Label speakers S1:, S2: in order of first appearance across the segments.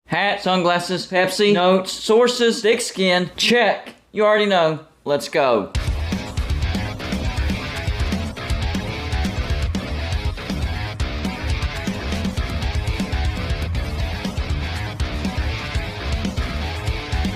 S1: Hat, sunglasses, Pepsi, notes, sources, thick skin, check. You already know. Let's go.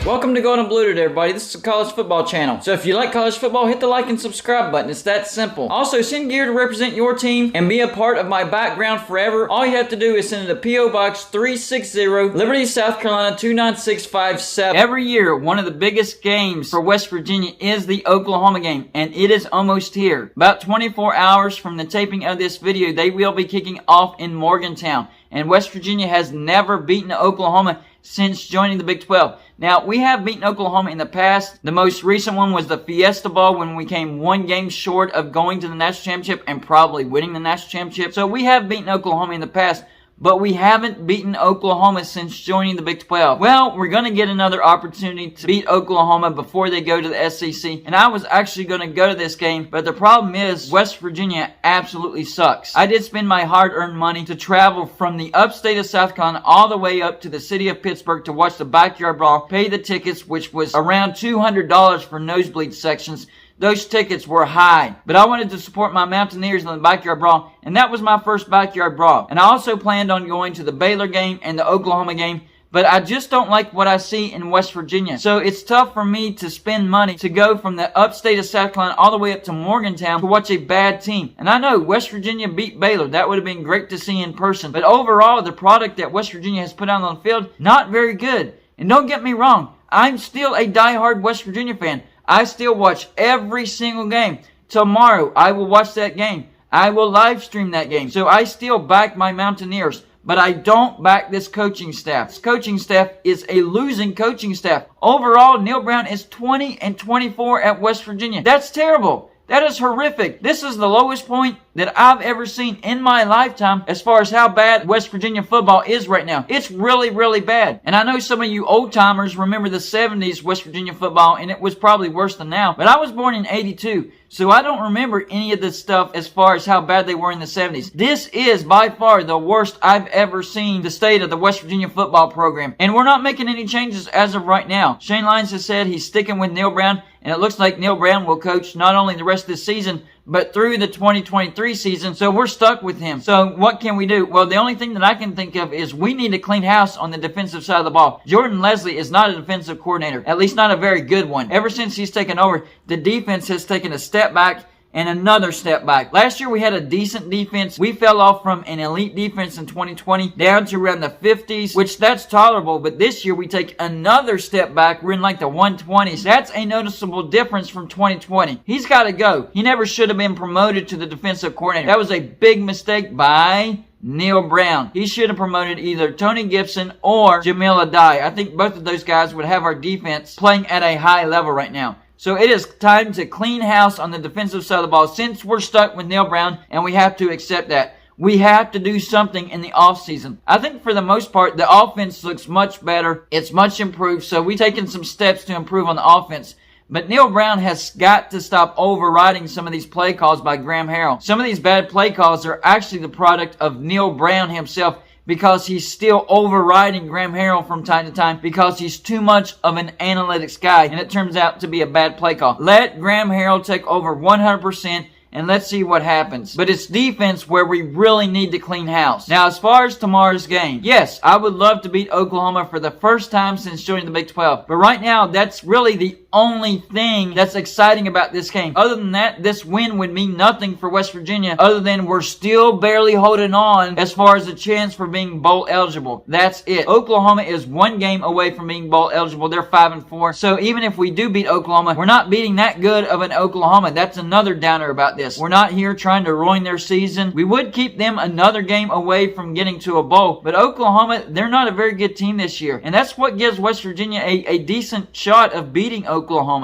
S1: Welcome to Golden Blue today, everybody. This is a college football channel. So if you like college football, hit the like and subscribe button. It's that simple. Also, send gear to represent your team and be a part of my background forever. All you have to do is send it to P.O. Box 360, Liberty, South Carolina 29657. Every year, one of the biggest games for West Virginia is the Oklahoma game, and it is almost here. About 24 hours from the taping of this video, they will be kicking off in Morgantown. And West Virginia has never beaten Oklahoma since joining the Big 12. Now, we have beaten Oklahoma in the past. The most recent one was the Fiesta Bowl when we came one game short of going to the national championship and probably winning the national championship. So we have beaten Oklahoma in the past, but we haven't beaten Oklahoma since joining the Big 12. Well, we're going to get another opportunity to beat Oklahoma before they go to the SEC. And I was actually going to go to this game, but the problem is West Virginia absolutely sucks. I did spend my hard-earned money to travel from the upstate of South Carolina all the way up to the city of Pittsburgh to watch the Backyard Brawl, pay the tickets, which was around $200 for nosebleed sections. Those tickets were high, but I wanted to support my Mountaineers in the Backyard Brawl, and that was my first Backyard Brawl. And I also planned on going to the Baylor game and the Oklahoma game, but I just don't like what I see in West Virginia. So it's tough for me to spend money to go from the upstate of South Carolina all the way up to Morgantown to watch a bad team. And I know West Virginia beat Baylor. That would have been great to see in person. But overall, the product that West Virginia has put out on the field, not very good. And don't get me wrong, I'm still a diehard West Virginia fan. I still watch every single game. Tomorrow, I will watch that game. I will live stream that game. So I still back my Mountaineers, but I don't back this coaching staff. This coaching staff is a losing coaching staff. Overall, Neal Brown is 20-24 at West Virginia. That's terrible. That is horrific. This is the lowest point that I've ever seen in my lifetime as far as how bad West Virginia football is right now. It's really, really bad. And I know some of you old-timers remember the 70s West Virginia football, and it was probably worse than now. But I was born in 82, so I don't remember any of this stuff as far as how bad they were in the 70s. This is by far the worst I've ever seen the state of the West Virginia football program. And we're not making any changes as of right now. Shane Lyons has said he's sticking with Neal Brown, and it looks like Neal Brown will coach not only the rest of this season, but through the 2023 season, so we're stuck with him. So what can we do? Well, the only thing that I can think of is we need to clean house on the defensive side of the ball. Jordan Leslie is not a defensive coordinator, at least not a very good one. Ever since he's taken over, the defense has taken a step back and another step back. Last year we had a decent defense. We fell off from an elite defense in 2020 down to around the 50s, which that's tolerable, but this year we take another step back. We're in like the 120s. That's a noticeable difference from 2020. He's got to go. He never should have been promoted to the defensive coordinator. That was a big mistake by Neal Brown. He should have promoted either Tony Gibson or Jamil Adai. I think both of those guys would have our defense playing at a high level right now. So it is time to clean house on the defensive side of the ball since we're stuck with Neal Brown, and we have to accept that. We have to do something in the offseason. I think for the most part, the offense looks much better. It's much improved, so we've taken some steps to improve on the offense. But Neal Brown has got to stop overriding some of these play calls by Graham Harrell. Some of these bad play calls are actually the product of Neal Brown himself, because he's still overriding Graham Harrell from time to time because he's too much of an analytics guy, and it turns out to be a bad play call. Let Graham Harrell take over 100%, and let's see what happens. But it's defense where we really need to clean house. Now, as far as tomorrow's game, yes, I would love to beat Oklahoma for the first time since joining the Big 12. But right now, that's really the only thing that's exciting about this game. Other than that, this win would mean nothing for West Virginia other than we're still barely holding on as far as a chance for being bowl eligible. That's it. Oklahoma is one game away from being bowl eligible. They're 5-4. So even if we do beat Oklahoma, we're not beating that good of an Oklahoma. That's another downer about this. We're not here trying to ruin their season. We would keep them another game away from getting to a bowl, but Oklahoma, they're not a very good team this year. And that's what gives West Virginia a decent shot of beating Oklahoma.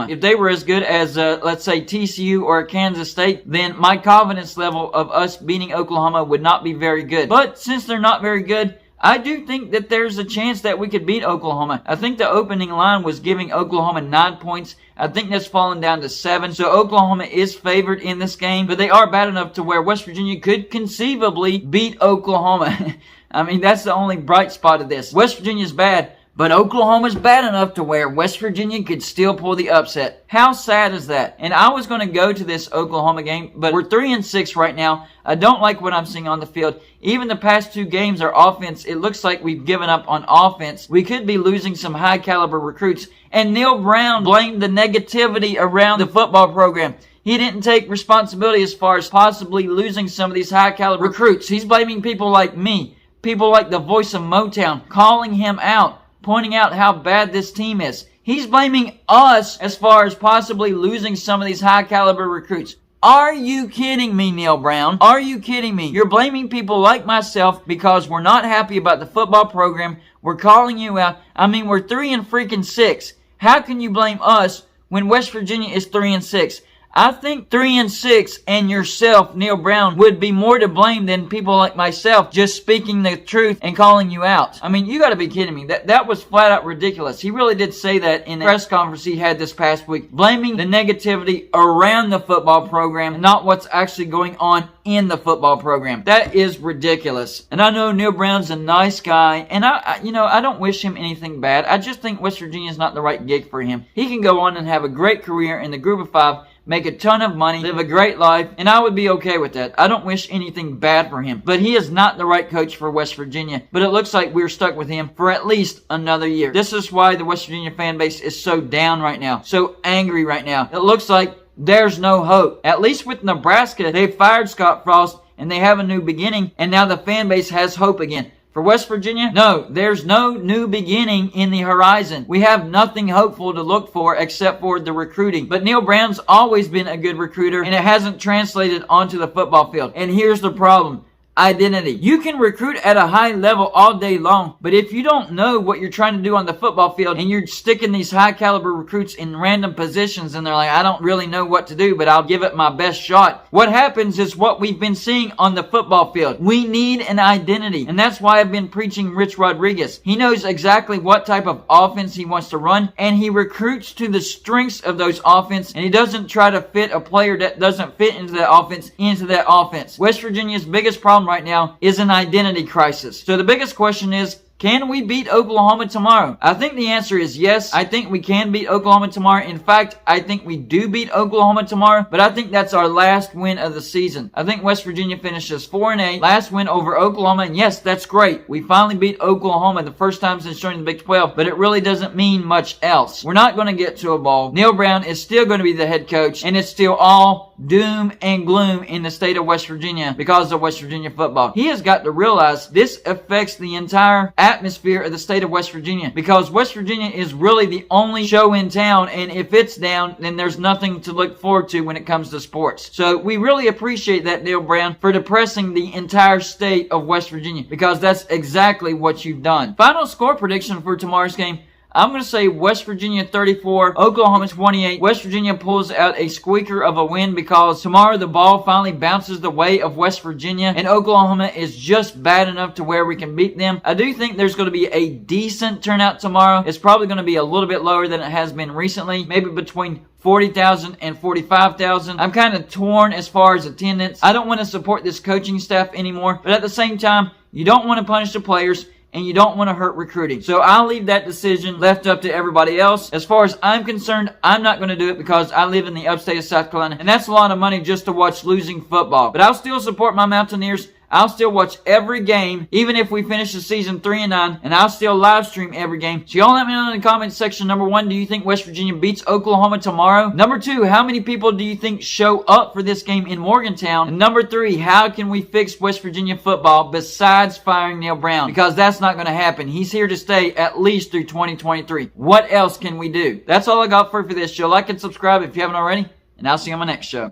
S1: If they were as good as, let's say, TCU or Kansas State, then my confidence level of us beating Oklahoma would not be very good. But since they're not very good, I do think that there's a chance that we could beat Oklahoma. I think the opening line was giving Oklahoma 9 points. I think that's fallen down to 7. So Oklahoma is favored in this game, but they are bad enough to where West Virginia could conceivably beat Oklahoma. I mean, that's the only bright spot of this. West Virginia's bad, but Oklahoma's bad enough to where West Virginia could still pull the upset. How sad is that? And I was going to go to this Oklahoma game, but we're 3-6 right now. I don't like what I'm seeing on the field. Even the past 2 games, our offense, it looks like we've given up on offense. We could be losing some high-caliber recruits. And Neal Brown blamed the negativity around the football program. He didn't take responsibility as far as possibly losing some of these high-caliber recruits. He's blaming people like me, people like the voice of Motown, calling him out, pointing out how bad this team is. He's blaming us as far as possibly losing some of these high-caliber recruits. Are you kidding me, Neal Brown? Are you kidding me? You're blaming people like myself because we're not happy about the football program. We're calling you out. I mean, we're 3-6. How can you blame us when West Virginia is 3-6? I think 3-6 and yourself, Neal Brown, would be more to blame than people like myself just speaking the truth and calling you out. I mean, you got to be kidding me. That was flat out ridiculous. He really did say that in the press conference he had this past week, blaming the negativity around the football program, not what's actually going on in the football program. That is ridiculous. And I know Neal Brown's a nice guy, and I don't wish him anything bad. I just think West Virginia is not the right gig for him. He can go on and have a great career in the Group of 5, make a ton of money, live a great life, and I would be okay with that. I don't wish anything bad for him. But he is not the right coach for West Virginia. But it looks like we're stuck with him for at least another year. This is why the West Virginia fan base is so down right now, so angry right now. It looks like there's no hope. At least with Nebraska, they fired Scott Frost, and they have a new beginning, and now the fan base has hope again. For West Virginia, no, there's no new beginning in the horizon. We have nothing hopeful to look for except for the recruiting. But Neal Brown's always been a good recruiter, and it hasn't translated onto the football field. And here's the problem. Identity. You can recruit at a high level all day long, but if you don't know what you're trying to do on the football field and you're sticking these high caliber recruits in random positions and they're like, I don't really know what to do, but I'll give it my best shot. What happens is what we've been seeing on the football field. We need an identity, and that's why I've been preaching Rich Rodriguez. He knows exactly what type of offense he wants to run, and he recruits to the strengths of those offense, and he doesn't try to fit a player that doesn't fit into that offense. West Virginia's biggest problem right now is an identity crisis. So the biggest question is, can we beat Oklahoma tomorrow? I think the answer is yes. I think we can beat Oklahoma tomorrow. In fact, I think we do beat Oklahoma tomorrow, but I think that's our last win of the season. I think West Virginia finishes 4-8, last win over Oklahoma, and yes, that's great. We finally beat Oklahoma the first time since joining the Big 12, but it really doesn't mean much else. We're not going to get to a bowl. Neal Brown is still going to be the head coach, and it's still all doom and gloom in the state of West Virginia because of West Virginia football. He has got to realize this affects the entire atmosphere of the state of West Virginia, because West Virginia is really the only show in town, and if it's down, then there's nothing to look forward to when it comes to sports. So we really appreciate that, Neal Brown, for depressing the entire state of West Virginia, because that's exactly what you've done. Final score prediction for tomorrow's game. I'm going to say West Virginia 34, Oklahoma 28. West Virginia pulls out a squeaker of a win because tomorrow the ball finally bounces the way of West Virginia, and Oklahoma is just bad enough to where we can beat them. I do think there's going to be a decent turnout tomorrow. It's probably going to be a little bit lower than it has been recently, maybe between 40,000 and 45,000. I'm kind of torn as far as attendance. I don't want to support this coaching staff anymore, but at the same time, you don't want to punish the players, and you don't want to hurt recruiting. So I'll leave that decision left up to everybody else. As far as I'm concerned, I'm not going to do it because I live in the upstate of South Carolina, and that's a lot of money just to watch losing football. But I'll still support my Mountaineers. I'll still watch every game, even if we finish the season 3-9, and I'll still live stream every game. So y'all let me know in the comments section. Number 1, do you think West Virginia beats Oklahoma tomorrow? Number 2, how many people do you think show up for this game in Morgantown? And number 3, how can we fix West Virginia football besides firing Neal Brown? Because that's not going to happen. He's here to stay at least through 2023. What else can we do? That's all I got for this show. Like and subscribe if you haven't already, and I'll see you on my next show.